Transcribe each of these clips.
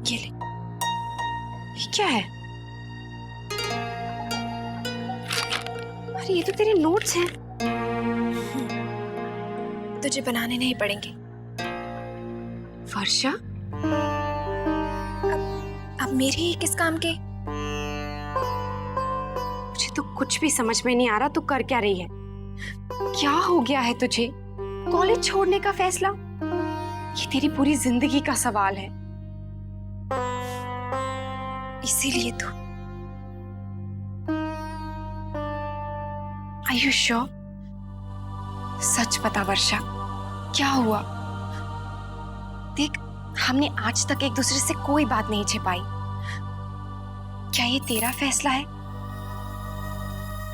ये ले, ये क्या है? अरे ये तो तेरे नोट्स हैं। तुझे बनाने नहीं पड़ेंगे। वर्षा, अब मेरे ही किस काम के? मुझे तो कुछ भी समझ में नहीं आ रहा तू कर क्या रही है। क्या हो गया है तुझे? कॉलेज छोड़ने का फैसला? ये तेरी पूरी जिंदगी का सवाल है। इसीलिए तो। Are you sure? सच बता वर्षा, क्या हुआ? देख, हमने आज तक एक दूसरे से कोई बात नहीं छिपाई। क्या ये तेरा फैसला है?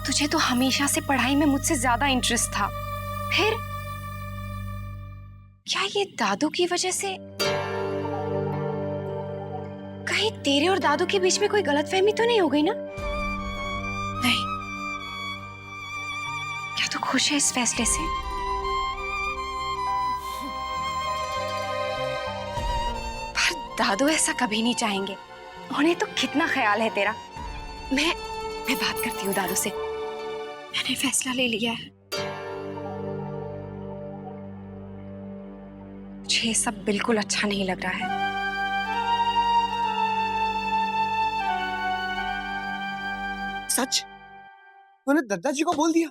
तुझे तो हमेशा से पढ़ाई में मुझसे ज्यादा इंटरेस्ट था। फिर क्या ये दादू की वजह से? कहीं तेरे और दादू के बीच में कोई गलतफहमी तो नहीं हो गई ना? नहीं। क्या तू खुश है इस फैसले से? पर दादू ऐसा कभी नहीं चाहेंगे। उन्हें तो कितना ख्याल है तेरा। मैं बात करती हूँ दादू से। मैंने फैसला ले लिया है। मुझे ये सब बिल्कुल अच्छा नहीं लग रहा है। सच? तूने दद्दा जी को बोल दिया?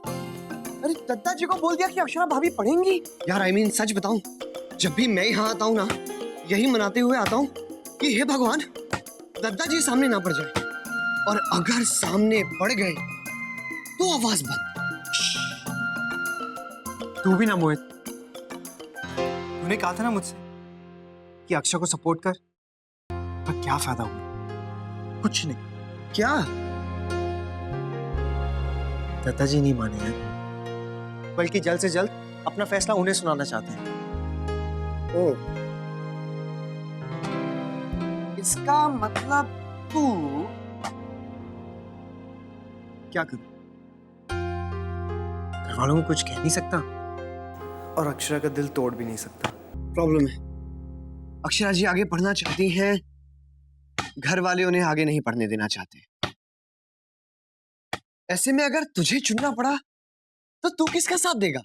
अरे दद्दा जी को बोल दिया कि अक्षरा भाभी पढ़ेंगी? यार सच बताऊं, जब भी मैं यहाँ आता हूँ ना, यही मनाते हुए आता हूँ कि हे भगवान, दद्दा जी सामने ना पड़ जाए, और अगर सामने पड़ गए तो आवाज बंद। तू भी ना मोहित, तूने कहा था ना मुझसे कि अक्षरा को सपोर्ट कर, पर क्या फायदा हुआ? कुछ नहीं। क्या? दत्ता जी नहीं माने हैं, बल्कि जल्द से जल्द अपना फैसला उन्हें सुनाना चाहते हैं। ओह, इसका मतलब तू क्या कर? घर वालों को कुछ कह नहीं सकता और अक्षरा का दिल तोड़ भी नहीं सकता। प्रॉब्लम है, अक्षरा जी आगे पढ़ना चाहती हैं, घर वाले उन्हें आगे नहीं पढ़ने देना चाहते। ऐसे में अगर तुझे चुनना पड़ा तो तू किसका साथ देगा?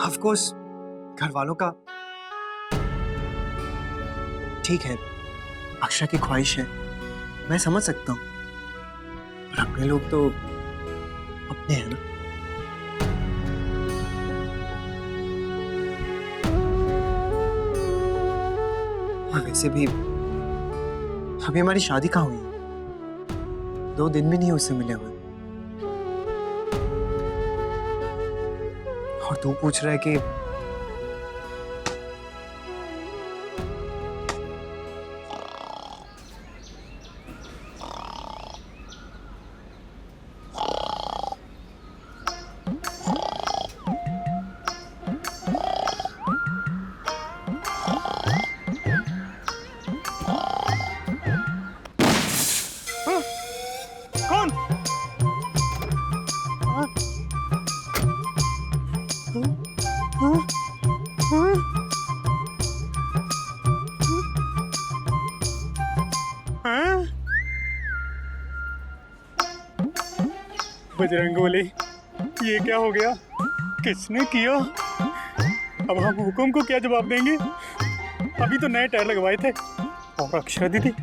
ऑफ कोर्स घर वालों का ठीक है, अक्षरा की ख्वाहिश है, मैं समझ सकता हूं, पर अपने लोग तो अपने हैं ना। और वैसे भी अभी हमारी शादी कहाँ हुई? 2 दिन भी नहीं उससे मिले हुए, और तू पूछ रहा है कि कौन? बजरंगबली, ये क्या हो गया? किसने किया? अब हम हुक्म को क्या जवाब देंगे? अभी तो नए टायर लगवाए थे। और अक्षरा दीदी,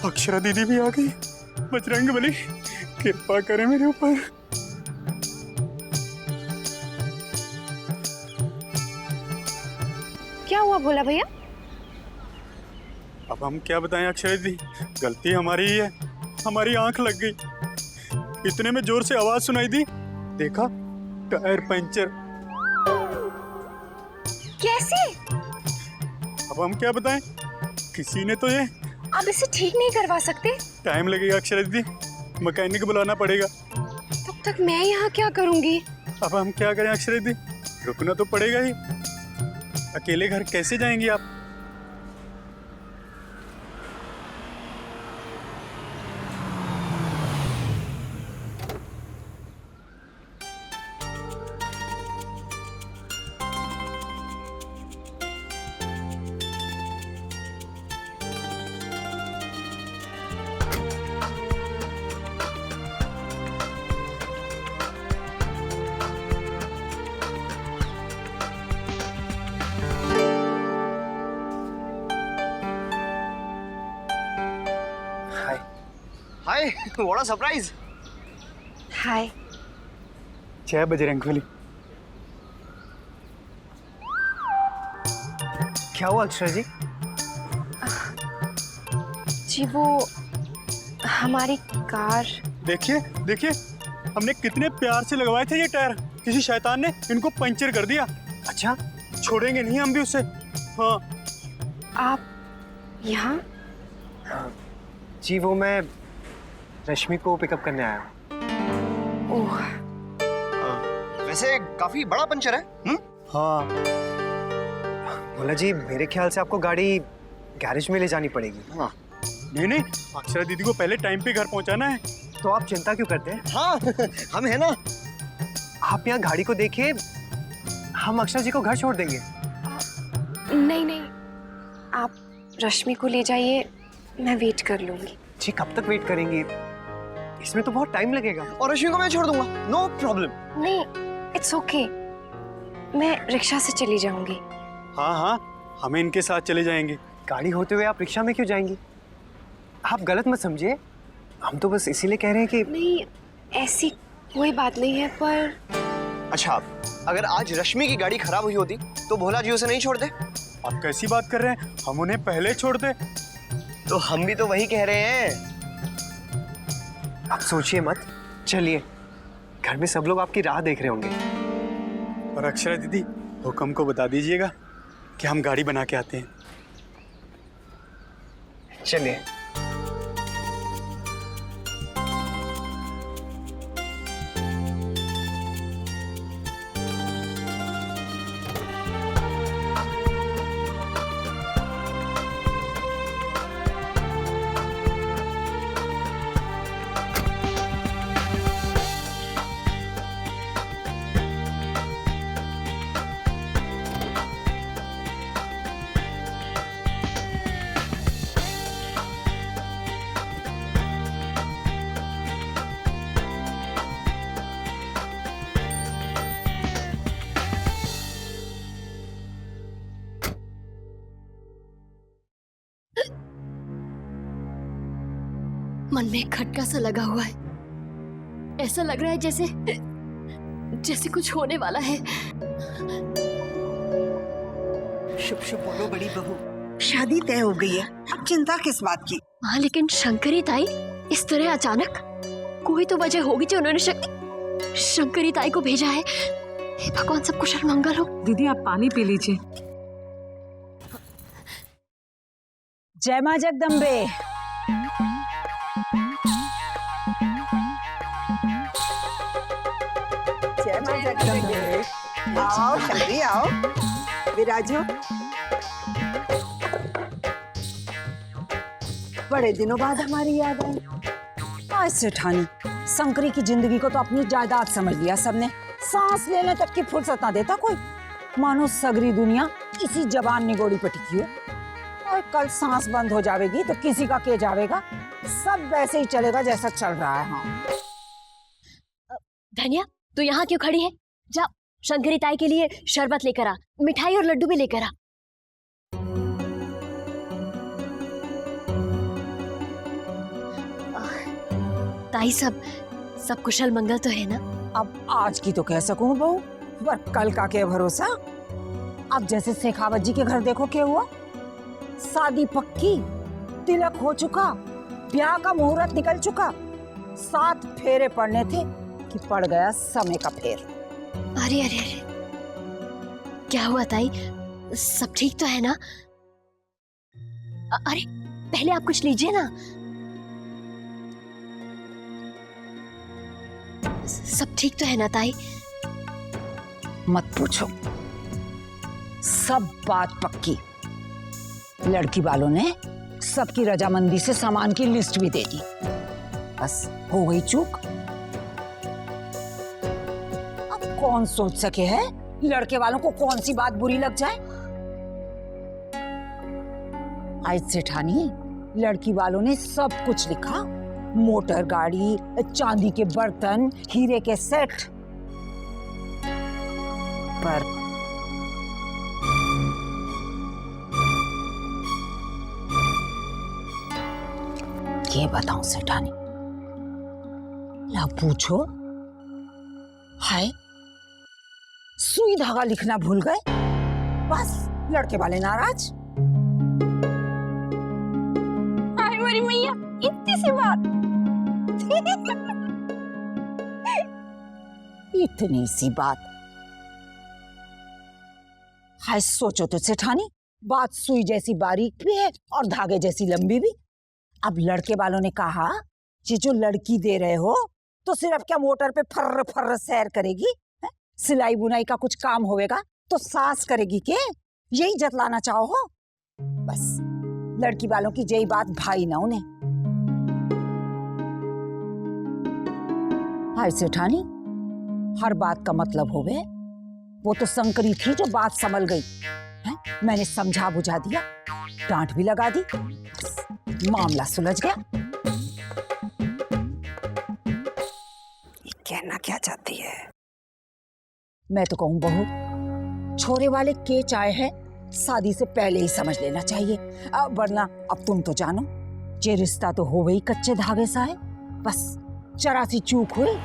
अक्षरा दीदी भी आ गई। बजरंगबली, कृपा करें मेरे ऊपर। क्या हुआ भोला भैया? अब हम क्या बताएं अक्षरा दीदी, गलती हमारी ही है। हमारी आंख लग गई, इतने में जोर से आवाज सुनाई दी, देखा टायर पंचर। कैसे? अब हम क्या बताएं, किसी ने तो ये। आप इसे ठीक नहीं करवा सकते? टाइम लगेगा अक्षरा दीदी, मैकेनिक बुलाना पड़ेगा। तब तक मैं यहाँ क्या करूँगी? अब हम क्या करें अक्षरा दीदी, रुकना तो पड़ेगा ही। अकेले घर कैसे जाएंगी आप? हाय, व्हाट अ सरप्राइज। हाय। जय बजरंगबली। क्या हुआ अक्षरा जी? जी वो हमारी कार। देखिए देखिए, हमने कितने प्यार से लगवाए थे ये टायर, किसी शैतान ने इनको पंचर कर दिया। अच्छा, छोड़ेंगे नहीं हम भी उससे। हाँ। आप यहाँ? जी वो मैं रश्मि को पिकअप करने आया हूँ। ओह, वैसे काफी बड़ा पंचर है। हाँ, भोला जी मेरे ख्याल से आपको गाड़ी गैरेज में ले जानी पड़ेगी। हाँ नहीं नहीं, अक्षरा दीदी को पहले टाइम पे घर पहुंचाना है। तो आप चिंता क्यों करते हैं? हाँ हम है ना। आप यहाँ गाड़ी को देखिए, हम अक्षरा जी को घर छोड़ देंगे। नहीं नहीं, आप रश्मि को ले जाइए, मैं वेट कर लूंगी। जी कब तक वेट करेंगे? इसमें तो बहुत टाइम लगेगा। और रश्मि को मैं छोड़ दूंगा, नो प्रॉब्लम। नहीं, इट्स ओके, मैं रिक्शा से चली जाऊंगी। हाँ हाँ, हमें इनके साथ चले जाएंगे। गाड़ी होते हुए आप रिक्शा में क्यों जाएंगी? आप गलत मत समझिए, हम तो बस इसीलिए कह रहे हैं कि नहीं, ऐसी कोई बात नहीं है, पर अच्छा, अगर आज रश्मि की गाड़ी खराब हुई होती तो भोला जी उसे नहीं छोड़ते? आप कैसी बात कर रहे हैं, हम उन्हें पहले छोड़ दे। तो हम भी तो वही कह रहे हैं। आप सोचिए मत, चलिए, घर में सब लोग आपकी राह देख रहे होंगे। और अक्षरा दीदी, हुक्म को बता दीजिएगा कि हम गाड़ी बना के आते हैं। चलिए। मन में एक खटका सा लगा हुआ है, ऐसा लग रहा है जैसे जैसे कुछ होने वाला है। शुभ शुभ बोलो बड़ी बहू, शादी तय हो गई है, अब चिंता किस बात की? हाँ लेकिन शंकरी ताई इस तरह अचानक, कोई तो वजह होगी जो उन्होंने शंकरी ताई को भेजा है। हे भगवान, सब कुशल मंगल हो। दीदी आप पानी पी लीजिए। जय मां जगदम्बे। जय मां जगदम्बे। आओ शंकरी, आओ विराजो। बड़े दिनों बाद हमारी याद आई। आज सेठानी, शंकरी की जिंदगी को तो अपनी जायदाद समझ लिया सबने, सांस लेने तक की फुर्सत ना देता कोई। मानो सगरी दुनिया इसी जबान निगोड़ी पे टिकी हो। और कल सांस बंद हो जाएगी तो किसी का के जाएगा, सब वैसे ही चलेगा जैसा चल रहा है। हाँ धनिया, तू यहाँ क्यों खड़ी है? जा शंकरी ताई के लिए शरबत लेकर आ, मिठाई और लड्डू भी लेकर आ। ताई सब कुशल मंगल तो है ना? अब आज की तो कह सकूं बहू, पर कल का क्या भरोसा। अब जैसे शेखावत जी के घर देखो क्या हुआ, शादी पक्की, तिलक हो चुका, ब्याह का मुहूर्त निकल चुका, 7 फेरे पड़ने थे कि पड़ गया समय का फेर। अरे अरे अरे, क्या हुआ ताई? सब ठीक तो है ना? अरे पहले आप कुछ लीजिए ना। सब ठीक तो है ना ताई? मत पूछो, सब बात पक्की। लड़की वालों ने सबकी रजामंदी से सामान की लिस्ट भी दे दी, बस हो गई चूक। अब कौन सोच सके है लड़के वालों को कौन सी बात बुरी लग जाए। आज सेठानी, लड़की वालों ने सब कुछ लिखा, मोटर गाड़ी, चांदी के बर्तन, हीरे के सेट, पर ये बताऊं सेठानी, क्या पूछो? हाय, सुई धागा लिखना भूल गए, बस लड़के वाले नाराज। हाय मेरी मैया, इतनी सी बात। इतनी सी बात। हाय सोचो तो सेठानी, बात सुई जैसी बारीक भी है और धागे जैसी लंबी भी। अब लड़के वालों ने कहा कि जो लड़की दे रहे हो तो सिर्फ क्या मोटर पे फर्र फर्र सैर करेगी, है? सिलाई बुनाई का कुछ काम होएगा तो सास करेगी के? यही जतलाना चाहो हो? बस लड़की वालों की यही बात भाई ना उन्हें। हाय सेठानी, हर बात का मतलब होवे। वो तो शंकरी थी जो बात संभल गई है? मैंने समझा बुझा दिया, डांट भी लगा दी, मामला सुलझ गया। ये कहना क्या चाहती है? मैं तो कहूं बहू, छोरे वाले के चाहे है शादी से पहले ही समझ लेना चाहिए, वरना अब तुम तो जानो ये रिश्ता तो हो गई कच्चे धागे सा है, बस जरा सी चूक हुई।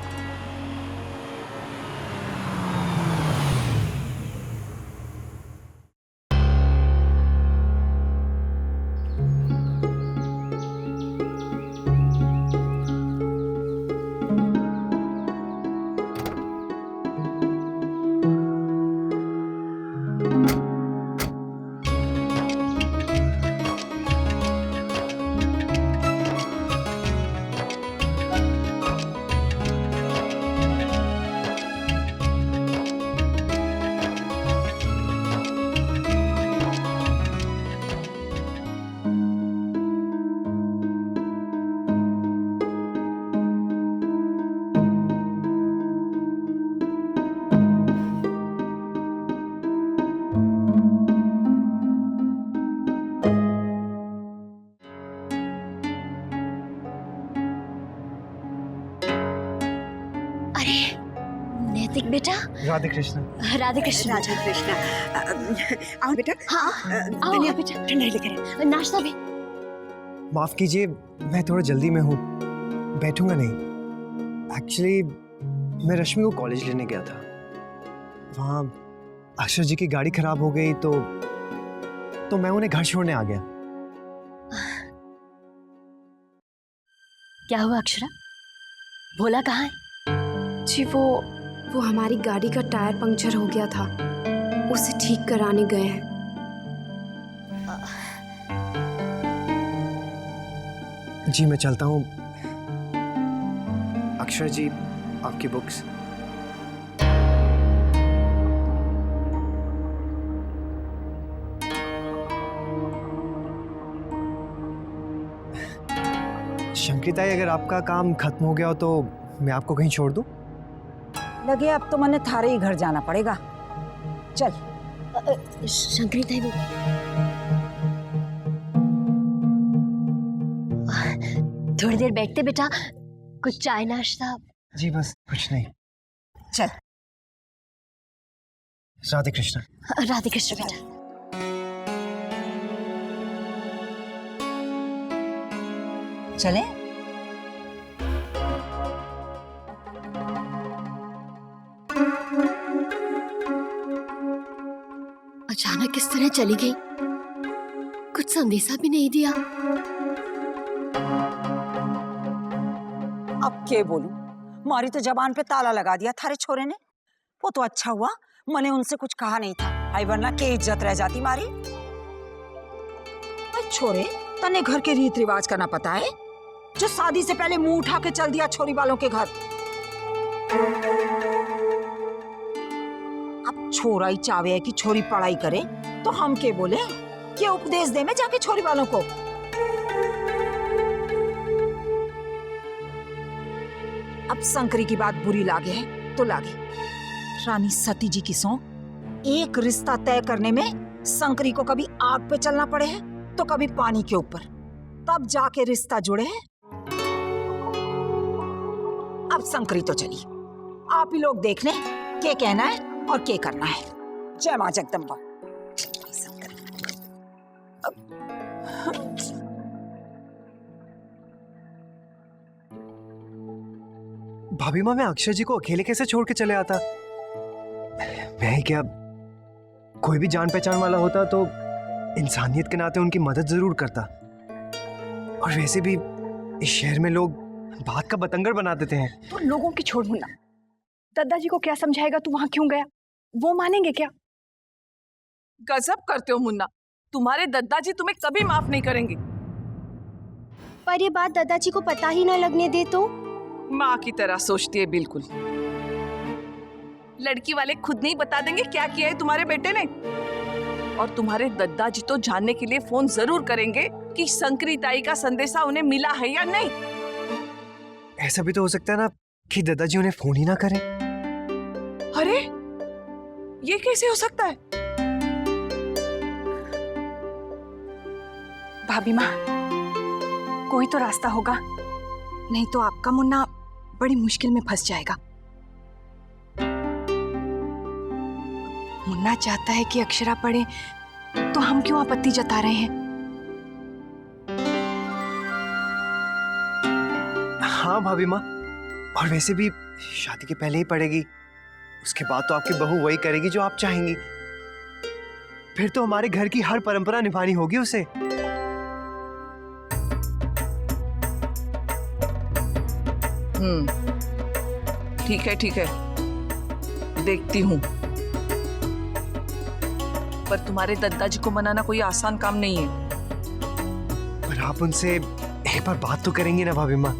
नैतिक बेटा। राधे कृष्ण। राधे कृष्ण। राधा कृष्णा। आओ बेटा। हाँ आओ दुनिया बेटा, ठंडा लेकर नाश्ता भी। माफ कीजिए, मैं थोड़ा जल्दी में हूँ, बैठूंगा नहीं। एक्चुअली मैं रश्मि को कॉलेज लेने गया था, वहाँ अक्षर जी की गाड़ी खराब हो गई तो मैं उन्हें घर छोड़ने आ गया। क्या हुआ अक्षरा? भोला कहाँ है? जी वो हमारी गाड़ी का टायर पंक्चर हो गया था, उसे ठीक कराने गए हैं। जी मैं चलता हूँ। अक्षर जी, आपकी बुक्स। शंकरिताई, अगर आपका काम खत्म हो गया हो तो मैं आपको कहीं छोड़ दूं? लगे अब तो मैंने थारे ही घर जाना पड़ेगा। चल। शंकरिताई वो थोड़ी देर बैठते बेटा, कुछ चाय नाश्ता। जी बस कुछ नहीं। चल। राधे कृष्ण। राधे कृष्ण बेटा। चले। अचानक किस तरह चली गई, कुछ संदेशा भी नहीं दिया। अब क्या बोलूं, मारी तो जबान पे ताला लगा दिया थारे छोरे ने। वो तो अच्छा हुआ मैंने उनसे कुछ कहा नहीं था, आई वरना के इज्जत रह जाती मारी। छोरे, तने घर के रीत रिवाज का ना पता है, जो शादी से पहले मुंह उठा के चल दिया छोरी वालों के घर। अब छोरा ही चावे है कि छोरी पढ़ाई करे तो हम के बोले कि उपदेश दे में जाके छोरी वालों को। अब शंकरी की बात बुरी लागे है तो लागे, रानी सती जी की सौं एक रिश्ता तय करने में शंकरी को कभी आग पे चलना पड़े है तो कभी पानी के ऊपर, तब जाके रिश्ता जुड़े है। अब शंकरी तो चली, आप ही लोग देख लें क्या कहना है और क्या करना है। जय मां जगदम्बा। भाभी माँ, मैं अक्षर जी को अकेले कैसे छोड़ के चले आता? मैं ही क्या, कोई भी जान पहचान वाला होता तो इंसानियत के नाते उनकी मदद जरूर करता। और वैसे भी इस शहर में लोग बात का बतंगड़ बना देते हैं। तो लोगों की छोड़ मुन्ना, दादाजी को क्या समझाएगा? तू वहां क्यों गया? वो मानेंगे क्या? गजब करते हो मुन्ना, तुम्हारे दादाजी तुम्हें कभी माफ नहीं करेंगे। पर ये बात दादाजी को पता ही ना लगने दे तो? माँ की तरह सोचती है बिल्कुल। लड़की वाले खुद नहीं बता देंगे क्या किया है तुम्हारे बेटे ने। और तुम्हारे दादाजी तो जानने के लिए फोन जरूर करेंगे कि शंकरी ताई का संदेशा उन्हें मिला है या नहीं। ऐसा भी तो हो सकता है ना कि दादाजी उन्हें फोन ही ना करें। अरे ये कैसे हो सकता है? भाभी माँ, कोई तो रास्ता होगा, नहीं तो आपका मुन्ना बड़ी मुश्किल में फंस जाएगा। मुन्ना चाहता है कि अक्षरा पढ़े, तो हम क्यों आपत्ति जता रहे हैं? हाँ भाभी माँ, और वैसे भी शादी के पहले ही पड़ेगी, उसके बाद तो आपकी बहू वही करेगी जो आप चाहेंगी। फिर तो हमारे घर की हर परंपरा निभानी होगी उसे। ठीक है, देखती हूँ। पर तुम्हारे दादाजी को मनाना कोई आसान काम नहीं है। पर आप उनसे एक बार बात तो करेंगी ना भाभी माँ?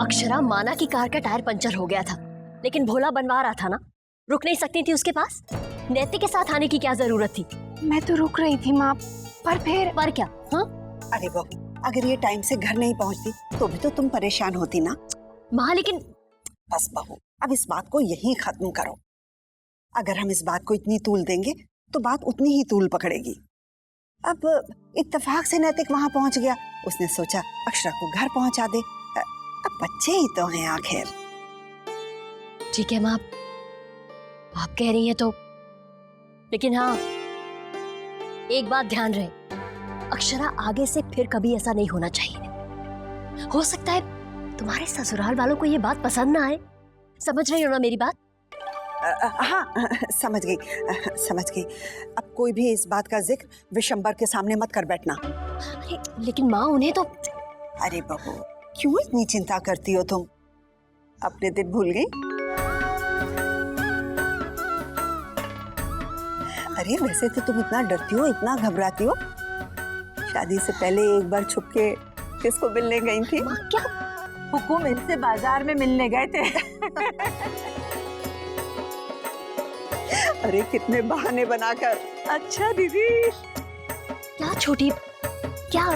अक्षरा माना की कार का टायर पंचर हो गया था, लेकिन भोला बनवा रहा था ना, रुक नहीं सकती थी उसके पास? नैतिक के साथ आने की क्या जरूरत थी? मैं तो रुक रही थी माँ, पर फिर पर क्या? हाँ अरे बहू, अगर ये टाइम से घर नहीं पहुंचती तो भी तो तुम परेशान होती ना। माँ लेकिन बस बहू, अब इस बात को यहीं खत्म करो। अगर हम इस बात को इतनी तूल देंगे तो बात उतनी ही तूल पकड़ेगी। अब इत्तेफाक से नैतिक वहां पहुंच गया, उसने सोचा अक्षरा को घर पहुंचा दे। अब बच्चे ही तो हैं आखिर। ठीक है माँ, आप कह रही हैं तो, लेकिन हाँ एक बात ध्यान रहे, अक्षरा आगे से फिर कभी ऐसा नहीं होना चाहिए। हो सकता है तुम्हारे ससुराल वालों को ये बात पसंद ना आए। समझ रही हो ना मेरी बात? हाँ समझ गई। अब कोई भी इस बात का जिक्र विशंबर के सामने मत कर बैठना। अरे लेकिन माँ उन्हें तो। अरे बहू, क्यों इतनी चिंता करती हो तुम? अपने दिन भूल गई? अरे वैसे तो तुम इतना डरती हो, इतना घबराती हो। शादी से पहले एक बार छुप के किसको मिलने गई थी? माँ क्या? हुकुम इनसे बाजार में मिलने गए थे। अरे कितने बहाने बनाकर। अच्छा दीदी। क्या छोटी, क्या?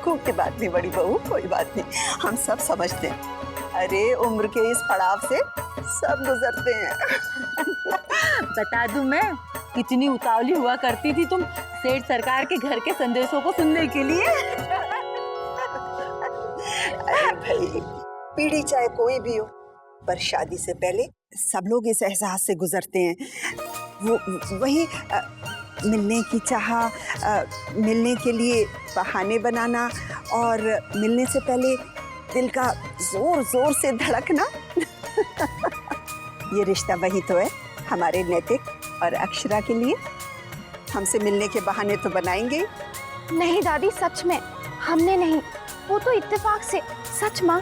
कोई बात नहीं बड़ी बहू, कोई बात नहीं, हम सब समझते हैं। अरे उम्र के इस पड़ाव से सब गुजरते हैं। बता दूं मैं, कितनी उतावली हुआ करती थी तुम सेठ सरकार के घर के संदेशों को सुनने के लिए। अरे भाई, पीढ़ी चाहे कोई भी हो, पर शादी से पहले सब लोग इस एहसास से गुजरते हैं। वही मिलने की चाह, मिलने के लिए बहाने बनाना, और मिलने से पहले दिल का जोर जोर से धड़कना। ये रिश्ता वही तो है हमारे नैतिक और अक्षरा के लिए। हमसे मिलने के बहाने तो बनाएंगे। नहीं दादी, सच में हमने नहीं, वो तो इत्तेफाक से। सच माँ।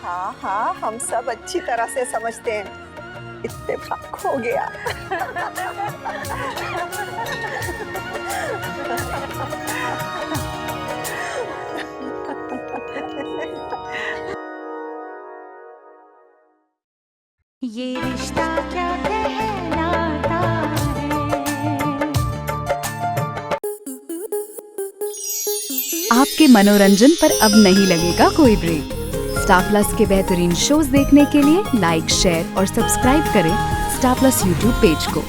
हाँ, हम सब अच्छी तरह से समझते हैं, इत्तेफाक हो गया। ये रिश्ता क्या कहलाता है। आपके मनोरंजन पर अब नहीं लगेगा कोई ब्रेक। स्टार प्लस के बेहतरीन शोज देखने के लिए लाइक, शेयर और सब्सक्राइब करें स्टार प्लस यूट्यूब पेज को।